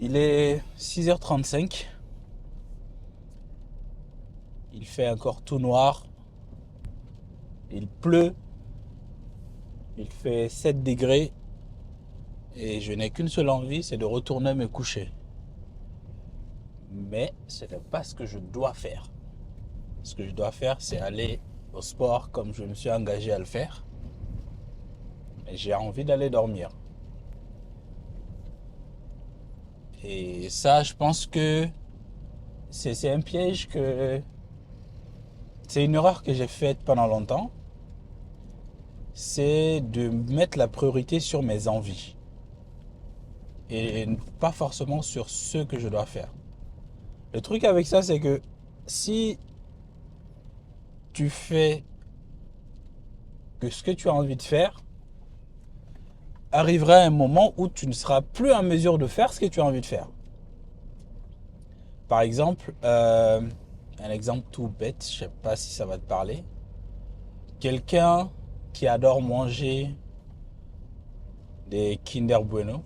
Il est 6h35. Il fait encore tout noir. Il pleut. Il fait 7 degrés. Et je n'ai qu'une seule envie, c'est de retourner me coucher. Mais ce n'est pas ce que je dois faire. Ce que je dois faire, c'est aller au sport comme je me suis engagé à le faire. Et j'ai envie d'aller dormir. Et ça, je pense que c'est un piège que... C'est une erreur que j'ai faite pendant longtemps. C'est de mettre la priorité sur mes envies. Et pas forcément sur ce que je dois faire. Le truc avec ça, c'est que si tu fais que ce que tu as envie de faire, arrivera un moment où tu ne seras plus en mesure de faire ce que tu as envie de faire. Par exemple, un exemple tout bête, je ne sais pas si ça va te parler. Quelqu'un qui adore manger des Kinder Bueno,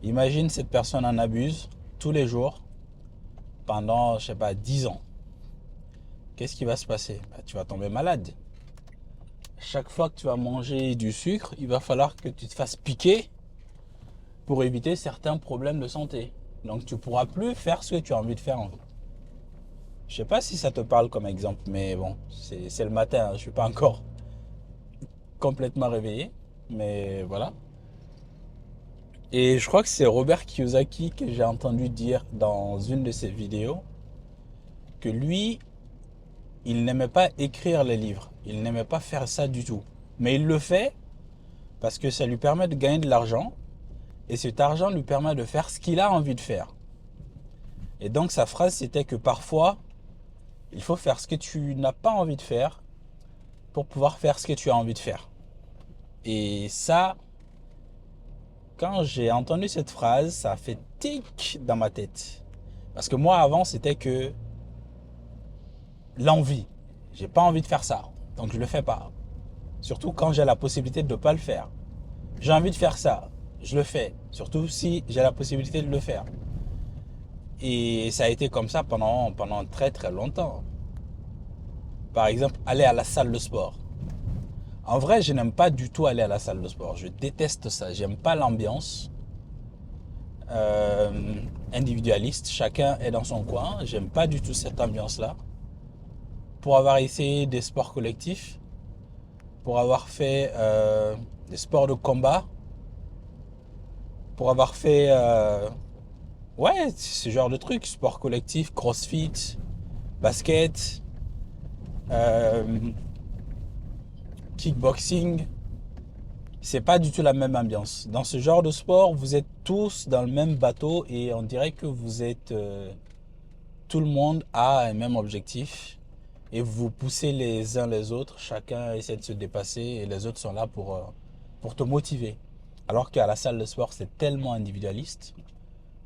imagine cette personne en abuse tous les jours pendant, je sais pas, 10 ans. Qu'est-ce qui va se passer? Bah, tu vas tomber malade. Chaque fois que tu vas manger du sucre, il va falloir que tu te fasses piquer pour éviter certains problèmes de santé. Donc tu ne pourras plus faire ce que tu as envie de faire. Je sais pas si ça te parle comme exemple, mais bon, c'est le matin, hein, je ne suis pas encore complètement réveillé, mais voilà. Et je crois que c'est Robert Kiyosaki que j'ai entendu dire dans une de ses vidéos que lui, il n'aimait pas écrire les livres, il n'aimait pas faire ça du tout. Mais il le fait parce que ça lui permet de gagner de l'argent et cet argent lui permet de faire ce qu'il a envie de faire. Et donc sa phrase c'était que parfois, il faut faire ce que tu n'as pas envie de faire pour pouvoir faire ce que tu as envie de faire. Et ça, quand j'ai entendu cette phrase, ça a fait tic dans ma tête. Parce que moi avant c'était que l'envie. J'ai pas envie de faire ça, donc je le fais pas. Surtout quand j'ai la possibilité de ne pas le faire. J'ai envie de faire ça, je le fais. Surtout si j'ai la possibilité de le faire. Et ça a été comme ça pendant très très longtemps. Par exemple, aller à la salle de sport. En vrai, je n'aime pas du tout aller à la salle de sport. Je déteste ça. J'aime pas l'ambiance euh, individualiste. Chacun est dans son coin. J'aime pas du tout cette ambiance-là. Pour avoir essayé des sports collectifs, pour avoir fait des sports de combat, pour avoir fait ouais, ce genre de trucs, sport collectif, crossfit, basket, euh, kickboxing, c'est pas du tout la même ambiance. Dans ce genre de sport, vous êtes tous dans le même bateau et on dirait que vous êtes tout le monde a un même objectif et vous vous poussez les uns les autres, chacun essaie de se dépasser et les autres sont là pour te motiver. Alors qu'à la salle de sport, c'est tellement individualiste.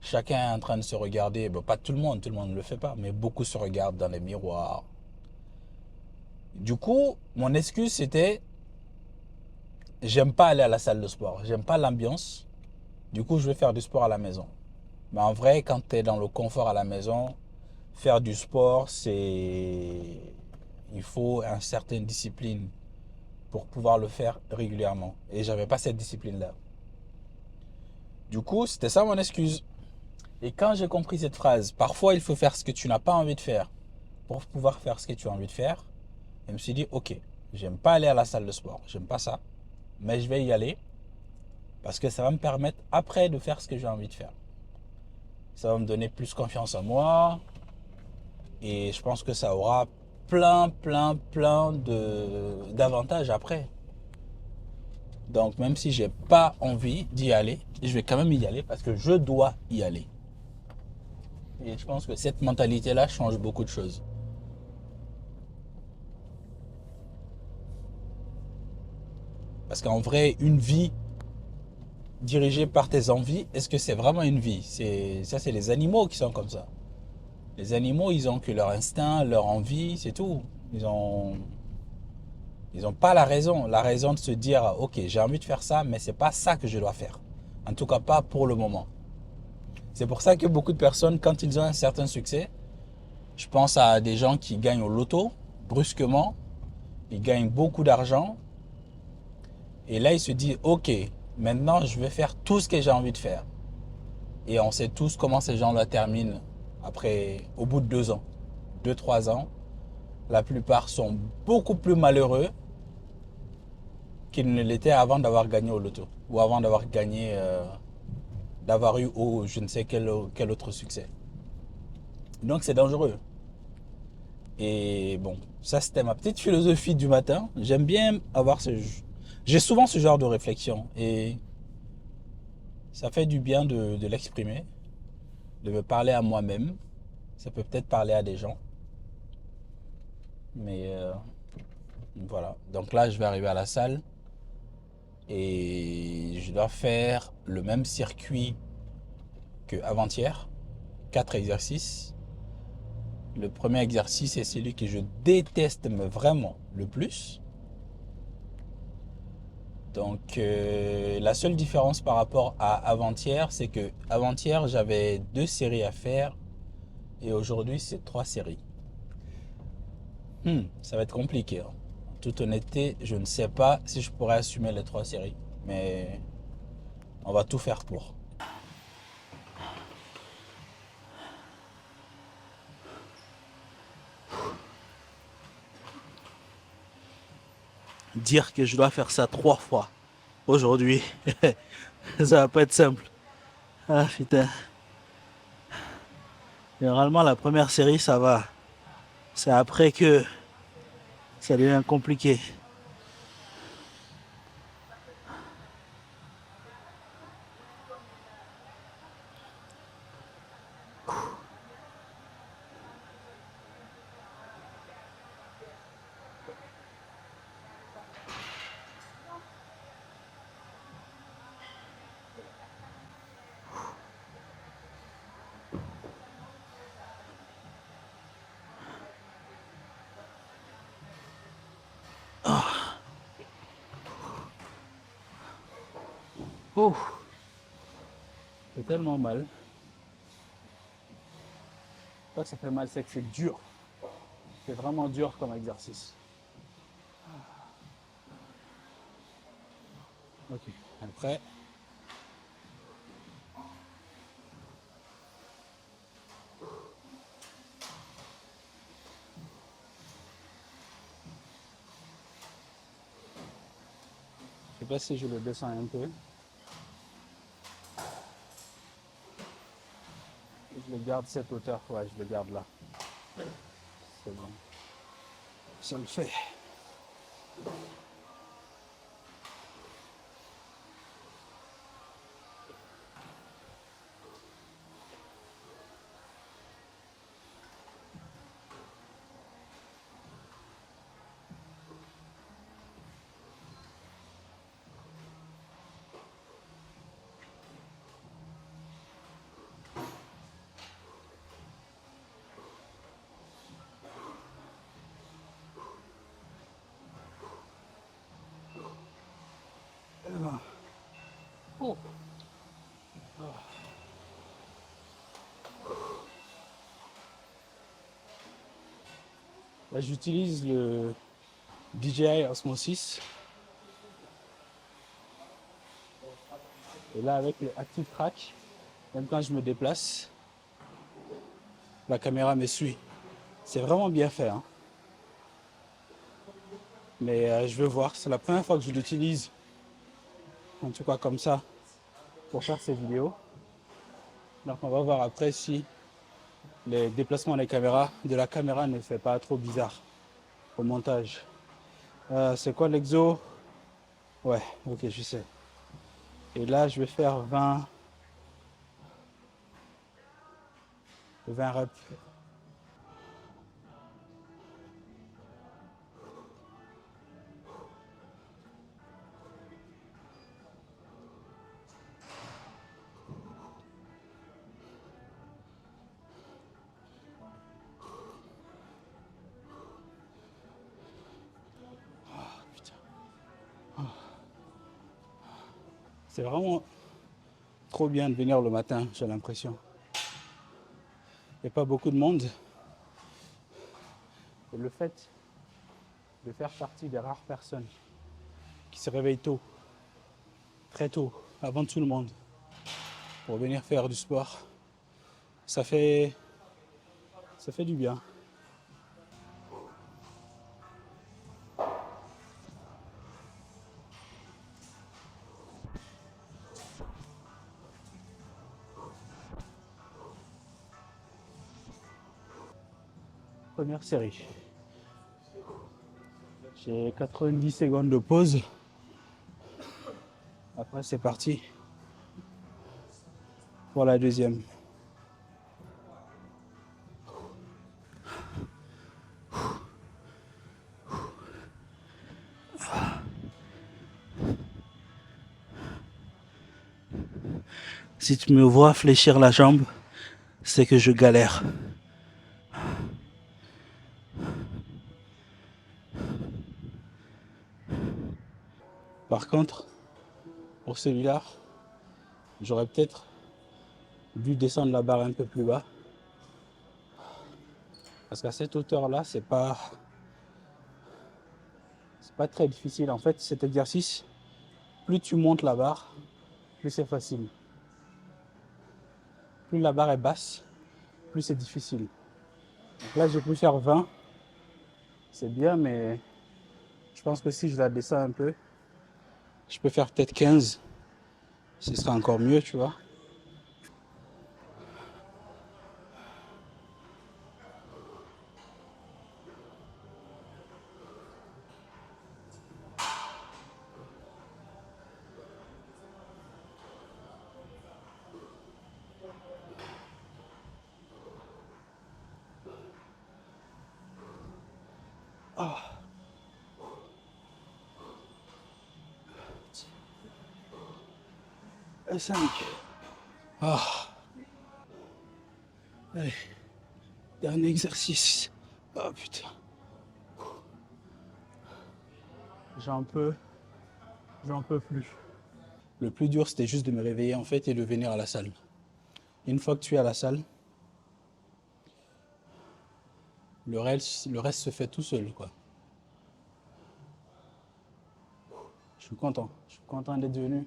Chacun est en train de se regarder, bon, pas tout le monde ne le fait pas, mais beaucoup se regardent dans les miroirs. Du coup, mon excuse c'était, j'aime pas aller à la salle de sport, j'aime pas l'ambiance, du coup je vais faire du sport à la maison. Mais en vrai, quand tu es dans le confort à la maison, faire du sport, c'est... Il faut une certaine discipline pour pouvoir le faire régulièrement. Et j'avais pas cette discipline-là. Du coup, c'était ça mon excuse. Et quand j'ai compris cette phrase, parfois il faut faire ce que tu n'as pas envie de faire pour pouvoir faire ce que tu as envie de faire, je me suis dit, ok, j'aime pas aller à la salle de sport, j'aime pas ça, mais je vais y aller parce que ça va me permettre après de faire ce que j'ai envie de faire. Ça va me donner plus confiance en moi et je pense que ça aura plein d'avantages après. Donc même si j'ai pas envie d'y aller, je vais quand même y aller parce que je dois y aller. Et je pense que cette mentalité-là change beaucoup de choses. Parce qu'en vrai, une vie dirigée par tes envies, est-ce que c'est vraiment une vie? Ça, c'est les animaux qui sont comme ça. Les animaux, ils ont que leur instinct, leur envie, c'est tout. Ils ont pas la raison de se dire, ok, j'ai envie de faire ça, mais c'est pas ça que je dois faire. En tout cas, pas pour le moment. C'est pour ça que beaucoup de personnes, quand ils ont un certain succès, je pense à des gens qui gagnent au loto brusquement, ils gagnent beaucoup d'argent et là ils se disent ok, maintenant je vais faire tout ce que j'ai envie de faire. Et on sait tous comment ces gens-là terminent après, au bout de 2 ans, 2, 3 ans. La plupart sont beaucoup plus malheureux qu'ils ne l'étaient avant d'avoir gagné au loto ou avant d'avoir gagné, d'avoir eu je ne sais quel autre succès. Donc c'est dangereux. Et bon, ça c'était ma petite philosophie du matin. J'aime bien avoir J'ai souvent ce genre de réflexion et ça fait du bien de l'exprimer, de me parler à moi-même. Ça peut peut-être parler à des gens, mais voilà. Donc là, je vais arriver à la salle et je dois faire le même circuit que avant-hier. 4 exercices. Le premier exercice est celui que je déteste mais vraiment le plus. Donc la seule différence par rapport à avant-hier, c'est que avant-hier j'avais 2 séries à faire et aujourd'hui c'est 3 séries. Ça va être compliqué, hein. En toute honnêteté, je ne sais pas si je pourrais assumer les 3 séries, mais on va tout faire pour. Dire que je dois faire ça 3 fois aujourd'hui, ça va pas être simple. Ah putain. Généralement la première série ça va. C'est après que ça devient compliqué. Oh, c'est tellement mal. Pas que ça fait mal, c'est que c'est dur. C'est vraiment dur comme exercice. Ok, après. Je sais pas si je le descends un peu. Je le garde cette hauteur. Ouais, je le garde là. C'est bon. Ça le fait. Oh. Là, j'utilise le DJI Osmo 6. Et là, avec le Active Track, même quand je me déplace, la caméra me suit. C'est vraiment bien fait, hein. Mais je veux voir. C'est la première fois que je l'utilise, en tout cas comme ça, pour faire ces vidéos. Donc on va voir après si les déplacements de la caméra ne fait pas trop bizarre au montage. C'est quoi l'exo? Ouais, ok, je sais. Et là, je vais faire 20 reps. C'est vraiment trop bien de venir le matin, j'ai l'impression. n'y a pas beaucoup de monde. Et le fait de faire partie des rares personnes qui se réveillent tôt, très tôt, avant tout le monde, pour venir faire du sport, ça fait du bien. Première série. J'ai 90 secondes de pause. Après, c'est parti pour la deuxième. Si tu me vois fléchir la jambe, c'est que je galère. Par contre, pour celui-là, j'aurais peut-être dû descendre la barre un peu plus bas. Parce qu'à cette hauteur-là, c'est pas très difficile. En fait, cet exercice, plus tu montes la barre, plus c'est facile. Plus la barre est basse, plus c'est difficile. Donc là, j'ai pu faire 20. C'est bien, mais je pense que si je la descends un peu, je peux faire peut-être 15. Ce sera encore mieux, tu vois. Ah. Et 5. Ah. Allez. Dernier exercice. Oh putain. J'en peux plus. Le plus dur, c'était juste de me réveiller en fait et de venir à la salle. Une fois que tu es à la salle, le reste se fait tout seul, quoi. Je suis content d'être venu.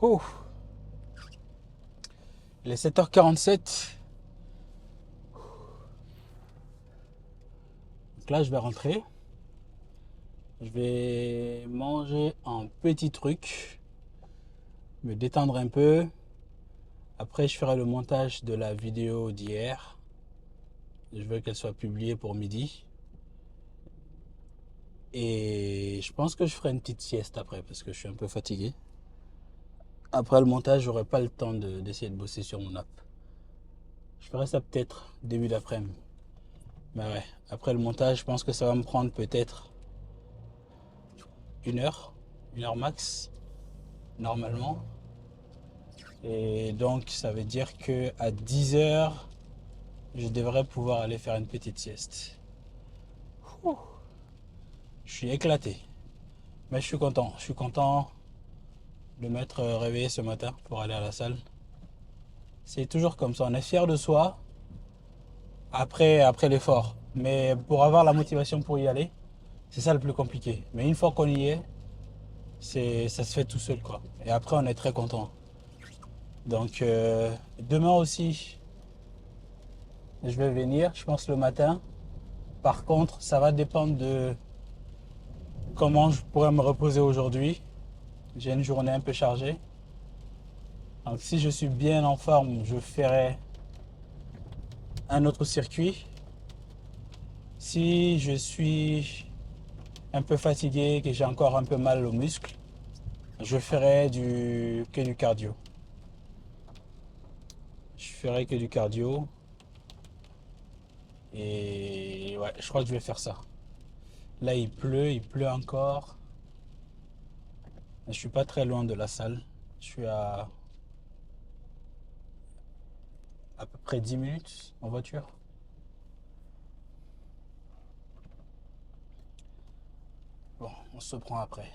Oh, il est 7h47. Donc là, je vais rentrer. Je vais manger un petit truc, me détendre un peu. Après, je ferai le montage de la vidéo d'hier. Je veux qu'elle soit publiée pour midi. Et je pense que je ferai une petite sieste après parce que je suis un peu fatigué. Après le montage, j'aurai pas le temps d'essayer de bosser sur mon app. Je ferai ça peut-être début d'après-midi. Mais ouais, après le montage, je pense que ça va me prendre peut-être 1 heure, 1 heure max, normalement. Et donc, ça veut dire que à 10h, je devrais pouvoir aller faire une petite sieste. Ouh. Je suis éclaté. Mais je suis content. Je suis content de m'être réveillé ce matin pour aller à la salle. C'est toujours comme ça. On est fier de soi après l'effort. Mais pour avoir la motivation pour y aller, c'est ça le plus compliqué. Mais une fois qu'on y est, ça se fait tout seul, quoi. Et après, on est très content. Donc, demain aussi, je vais venir, je pense le matin. Par contre, ça va dépendre de comment je pourrais me reposer aujourd'hui. J'ai une journée un peu chargée. Donc, si je suis bien en forme, je ferai un autre circuit. Si je suis un peu fatigué, que j'ai encore un peu mal aux muscles, je ferai que du cardio. Je ferai que du cardio. Et ouais, je crois que je vais faire ça. Là, il pleut encore. Je suis pas très loin de la salle. Je suis à peu près 10 minutes en voiture. Bon, on se prend après.